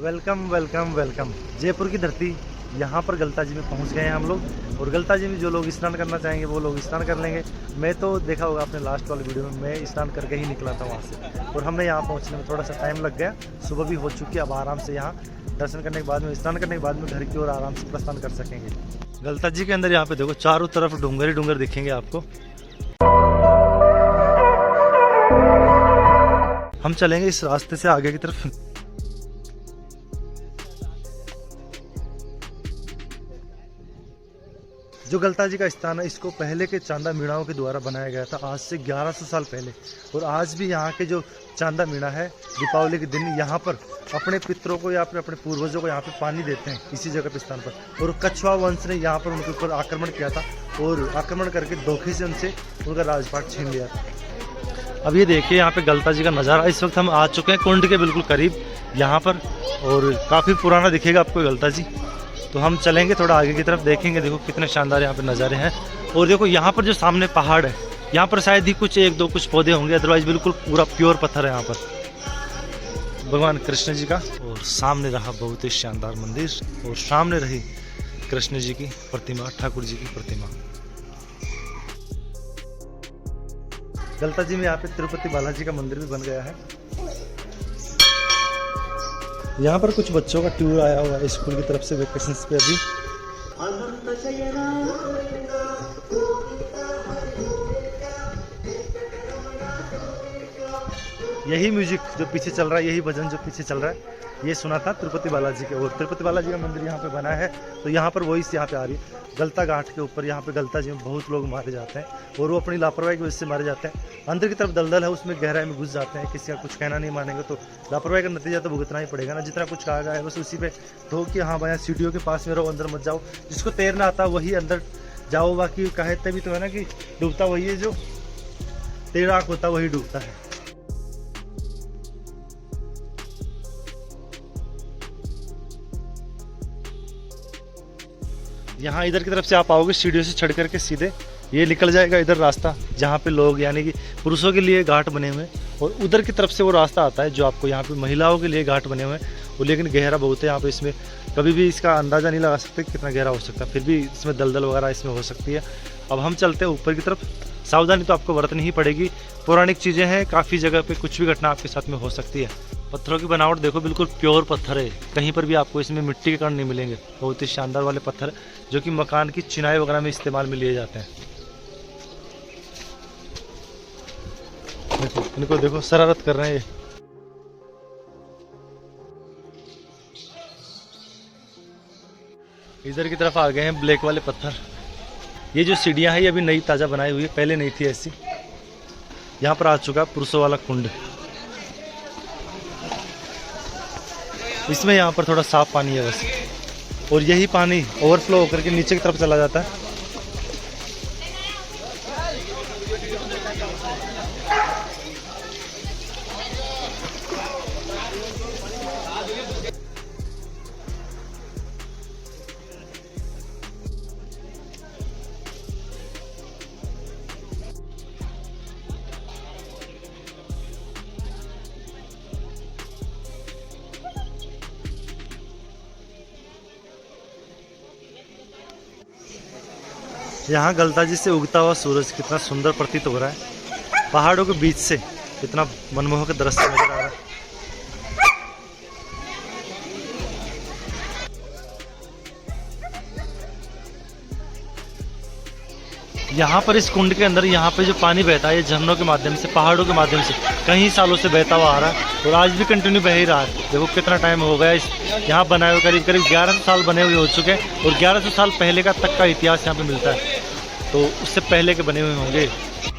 Welcome welcome welcome. Jaipur की धरती, यहाँ पर गलता जी में पहुँच गए हैं हम लोग। और गलता जी में जो लोग स्नान करना चाहेंगे वो लोग स्नान कर लेंगे। मैं तो देखा होगा अपने लास्ट वाले वीडियो में, मैं स्नान करके ही निकला था वहाँ से। और हमें यहाँ पहुँचने में थोड़ा सा टाइम लग गया। सुबह भी हो चुकी है, अब आराम से यहाँ दर्शन करने के बाद में, स्नान करने के बाद में घर की ओर आराम से प्रस्थान कर सकेंगे। गलता जी के अंदर यहाँ पे देखो चारों तरफ डूंगर ही डूंगर दिखेंगे आपको। हम चलेंगे इस रास्ते से आगे की तरफ। जो गलता जी का स्थान है, इसको पहले के चांदा मीणाओं के द्वारा बनाया गया था, आज से 1100 साल पहले। और आज भी यहाँ के जो चांदा मीणा है, दीपावली के दिन यहाँ पर अपने पितरों को या फिर अपने पूर्वजों को यहाँ पे पानी देते हैं इसी जगह पे स्थान पर। और कछुआ वंश ने यहाँ पर उनके ऊपर आक्रमण किया था और आक्रमण करके धोखे से उनसे उनका राजपाट छीन लिया था। अब ये देखिए यहाँ पे गलता जी का नज़ारा। इस वक्त हम आ चुके हैं कुंड के बिल्कुल करीब यहाँ पर, और काफ़ी पुराना दिखेगा आपको गलता जी। तो हम चलेंगे थोड़ा आगे की तरफ, देखेंगे। देखो कितने शानदार यहाँ पे नज़ारे हैं। और देखो यहाँ पर जो सामने पहाड़ है, यहाँ पर शायद ही कुछ एक दो कुछ पौधे होंगे, अदरवाइज बिल्कुल पूरा प्योर पत्थर है यहाँ पर। भगवान कृष्ण जी का, और सामने रहा बहुत ही शानदार मंदिर, और सामने रही कृष्ण जी की प्रतिमा, ठाकुर जी की प्रतिमा। गलता जी में यहाँ पे तिरुपति बालाजी का मंदिर भी बन गया है। यहाँ पर कुछ बच्चों का टूर आया हुआ है स्कूल की तरफ से वेकेशंस पे। अभी यही म्यूजिक जो पीछे चल रहा है, यही भजन जो पीछे चल रहा है, ये सुना था तिरुपति बालाजी के। और तिरुपति बालाजी का मंदिर यहाँ पे बना है, तो यहाँ पर वही से यहाँ पे आ रही है। गलता घाट के ऊपर यहाँ पे गलता जी में बहुत लोग मारे जाते हैं, और वो अपनी लापरवाही की वजह से मारे जाते हैं। अंदर की तरफ दलदल है, उसमें गहराई में घुस जाते हैं। किसी का कुछ कहना नहीं मानेंगे तो लापरवाही का नतीजा तो भुगतना ही पड़ेगा ना। जितना कुछ कहा गया है बस उसी पे तो कि हाँ भैया सीढ़ियों के पास में रहो, अंदर मत जाओ। जिसको तैरना आता वही अंदर जाओ, बाकी कहते भी तो है ना कि डूबता वही है, जो तैराक होता वही डूबता है। यहाँ इधर की तरफ से आप आओगे सीढ़ियों से चढ़ करके सीधे ये निकल जाएगा इधर रास्ता, जहाँ पे लोग यानी कि पुरुषों के लिए घाट बने हुए हैं। और उधर की तरफ से वो रास्ता आता है जो आपको यहाँ पे महिलाओं के लिए घाट बने हुए हैं। वो लेकिन गहरा बहुत है यहाँ पे, इसमें कभी भी इसका अंदाज़ा नहीं लगा सकते कितना गहरा हो सकता है। फिर भी इसमें दलदल वगैरह इसमें हो सकती है। अब हम चलते हैं ऊपर की तरफ। सावधानी तो आपको बरतनी ही पड़ेगी, पौराणिक चीज़ें हैं, काफ़ी जगह पे कुछ भी घटना आपके साथ में हो सकती है। पत्थरों की बनावट देखो, बिल्कुल प्योर पत्थर है, कहीं पर भी आपको इसमें मिट्टी के कण नहीं मिलेंगे। बहुत ही शानदार वाले पत्थर जो कि मकान की चिनाई वगैरह में इस्तेमाल में लिए जाते हैं। देखो इनको देखो, शरारत कर रहे हैं ये। इधर की तरफ आ गए हैं ब्लैक वाले पत्थर। ये जो सीढ़ियाँ हैं ये अभी नई ताज़ा बनाई हुई है, पहले नहीं थी ऐसी। यहाँ पर आ चुका पुरुषों वाला कुंड। इसमें यहाँ पर थोड़ा साफ पानी है बस, और यही पानी ओवरफ्लो होकर के नीचे की तरफ चला जाता है। यहाँ गलता जी से उगता हुआ सूरज कितना सुंदर प्रतीत हो रहा है। पहाड़ों के बीच से कितना मनमोहक दृश्य नजर आ रहा है। यहाँ पर इस कुंड के अंदर यहाँ पे जो पानी बहता है, ये झरनों के माध्यम से, पहाड़ों के माध्यम से कई सालों से बहता हुआ आ रहा है, और आज भी कंटिन्यू बह ही रहा है। देखो कितना टाइम हो गया इस यहाँ बनाए हुए, करीब करीब 1100 साल बने हुए हो चुके हैं। और 1100 साल पहले का तक का इतिहास यहाँ पे मिलता है, तो उससे पहले के बने हुए होंगे।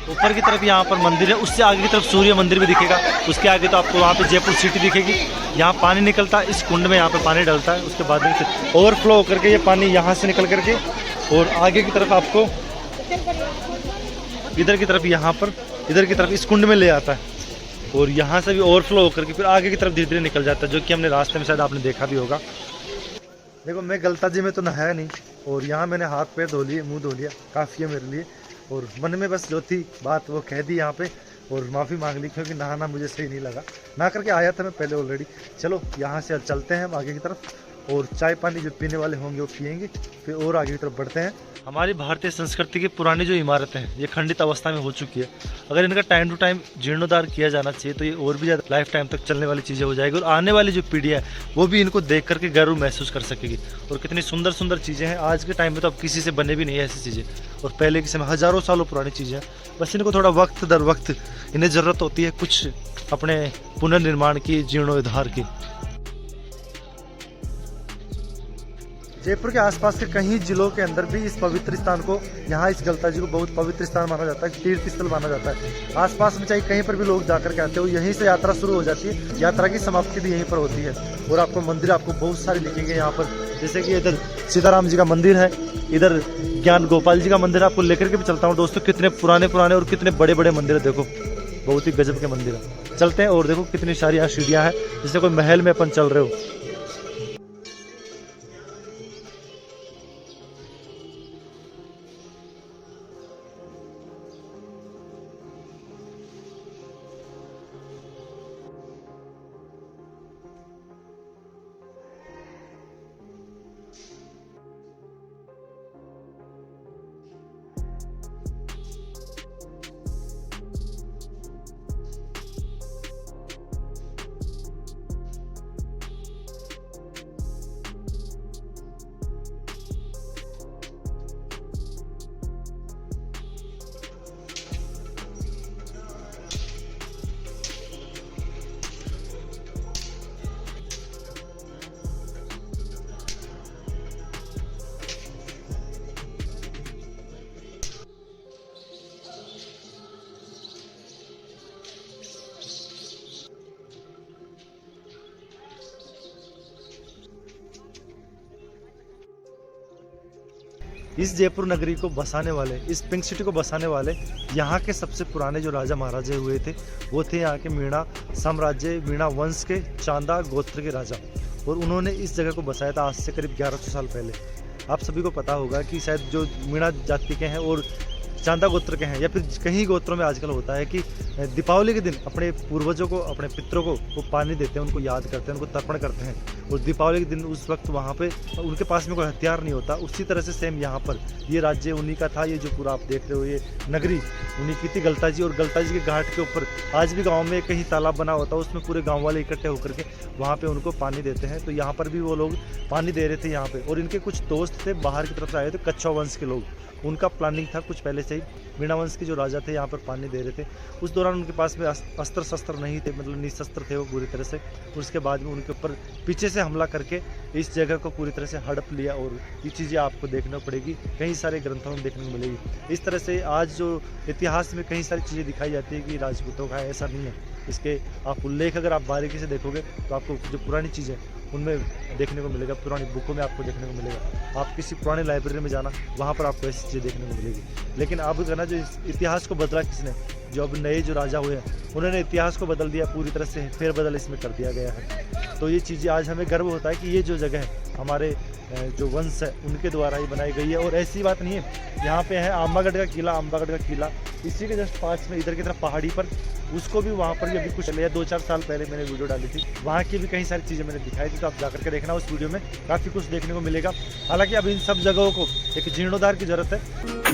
ऊपर की तरफ यहाँ पर मंदिर है, उससे आगे की तरफ सूर्य मंदिर भी दिखेगा। उसके आगे तो आपको वहाँ पे जयपुर सिटी दिखेगी। यहाँ पानी निकलता है इस कुंड में, यहाँ पे पानी डलता है, उसके बाद में ओवरफ्लो होकर के ये पानी यहाँ से निकल करके और आगे की तरफ आपको इधर की तरफ, यहाँ पर इधर की तरफ इस कुंड में ले आता है, और यहाँ से भी ओवरफ्लो होकर के फिर आगे की तरफ धीरे धीरे निकल जाता है, जो कि हमने रास्ते में शायद आपने देखा भी होगा। देखो मैं गलता जी में तो नहाया नहीं, और यहाँ मैंने हाथ पैर धो लिए, मुंह धो लिया, काफ़ी है मेरे लिए। और मन में बस जो थी बात वो कह दी यहाँ पे। और माफ़ी मांग ली क्योंकि नहाना मुझे सही नहीं लगा। नहा करके आया था मैं पहले ऑलरेडी। चलो यहाँ से चलते हैं हम आगे की तरफ, और चाय पानी जो पीने वाले होंगे वो पियेंगे, फिर और आगे की तरफ बढ़ते हैं। हमारी भारतीय संस्कृति की पुरानी जो इमारतें हैं ये खंडित अवस्था में हो चुकी है। अगर इनका टाइम टू टाइम जीर्णोद्धार किया जाना चाहिए तो ये और भी ज़्यादा लाइफ टाइम तक चलने वाली चीज़ें हो जाएगी, और आने वाली जो पीढ़ी है वो भी इनको देख करके गर्व महसूस कर सकेगी। और कितनी सुंदर सुंदर चीज़ें हैं, आज के टाइम में तो अब किसी से बने भी नहीं है ऐसी चीज़ें, और पहले के समय हज़ारों सालों पुरानी चीज़ें हैं। बस इनको थोड़ा वक्त दर वक्त इन्हें ज़रूरत होती है कुछ अपने पुनर्निर्माण की, जीर्णोद्धार की। जयपुर के आसपास के कई जिलों के अंदर भी इस पवित्र स्थान को, यहाँ इस गलता जी को बहुत पवित्र स्थान माना जाता है, तीर्थ स्थल माना जाता है। आसपास में चाहे कहीं पर भी लोग जाकर के आते हो, यहीं से यात्रा शुरू हो जाती है, यात्रा की समाप्ति भी यहीं पर होती है। और आपको मंदिर आपको बहुत सारे दिखेंगे यहाँ पर, जैसे कि इधर सीताराम जी का मंदिर है, इधर ज्ञान गोपाल जी का मंदिर है। आपको लेकर के भी चलता हूँ दोस्तों, कितने पुराने पुराने और कितने बड़े बड़े मंदिर है, देखो बहुत ही गजब के मंदिर है। चलते हैं और देखो कितनी सारी यहाँ सीढ़ियाँ हैं, जैसे कोई महल में अपन चल रहे हो। इस जयपुर नगरी को बसाने वाले, इस पिंक सिटी को बसाने वाले यहाँ के सबसे पुराने जो राजा महाराजे हुए थे वो थे यहाँ के मीणा साम्राज्य, मीणा वंश के चांदा गोत्र के राजा, और उन्होंने इस जगह को बसाया था आज से करीब 1100 साल पहले। आप सभी को पता होगा कि शायद जो मीणा जाति के हैं और चांदा गोत्र के हैं, या फिर कहीं गोत्रों में आजकल होता है कि दीपावली के दिन अपने पूर्वजों को, अपने पितरों को वो पानी देते हैं, उनको याद करते हैं, उनको तर्पण करते हैं। और दीपावली के दिन उस वक्त वहाँ पे उनके पास में कोई हथियार नहीं होता। उसी तरह से सेम यहाँ पर ये राज्य उन्हीं का था। ये जो पूरा आप देख रहे हो ये नगरी उन्हीं की थी, गलता जी। और गलता जी के घाट के ऊपर आज भी गाँव में कहीं तालाब बना होता है, उसमें पूरे गाँव वाले इकट्ठे होकर के वहाँ पर उनको पानी देते हैं। तो यहाँ पर भी वो लोग पानी दे रहे थे यहाँ पर। और इनके कुछ दोस्त थे बाहर की तरफ से आए थे, कच्छा वंश के लोग, उनका प्लानिंग था कुछ पहले से ही। मीणा वंश के जो राजा थे यहाँ पर पानी दे रहे थे। उस दौरान उनके पास में अस्त्र शस्त्र नहीं थे, मतलब निशस्त्र थे वो पूरी तरह से। उसके बाद में उनके ऊपर पीछे से हमला करके इस जगह को पूरी तरह से हड़प लिया। और ये चीज़ें आपको देखना पड़ेगी, कई सारे ग्रंथों में देखने को मिलेगी। इस तरह से आज जो इतिहास में कई सारी चीज़ें दिखाई जाती है कि राजपूतों का, ऐसा नहीं है। इसके आप उल्लेख अगर आप बारीकी से देखोगे तो आपको जो पुरानी चीज़ें उनमें देखने को मिलेगा, पुरानी बुकों में आपको देखने को मिलेगा। आप किसी पुरानी लाइब्रेरी में जाना, वहाँ पर आपको ऐसी चीज़ें देखने को मिलेगी। लेकिन अब कहना जो इतिहास को बदला किसने, जो अब नए जो राजा हुए हैं उन्होंने इतिहास को बदल दिया, पूरी तरह से फेरबदल इसमें कर दिया गया है। तो ये चीज़ें आज हमें गर्व होता है कि ये जो जगह है हमारे जो वंश है उनके द्वारा ही बनाई गई है। और ऐसी बात नहीं है, यहाँ पे है आंबागढ़ का किला, आंबागढ़ का किला इसी के जस्ट पास में इधर की तरफ पहाड़ी पर, उसको भी वहाँ पर अभी कुछ चले 2-4 साल पहले मैंने वीडियो डाली थी, वहाँ की भी कई सारी चीज़ें मैंने दिखाई थी। तो आप जाकर के देखना उस वीडियो में, काफ़ी कुछ देखने को मिलेगा। हालांकि अब इन सब जगहों को एक जीर्णोद्धार की ज़रूरत है।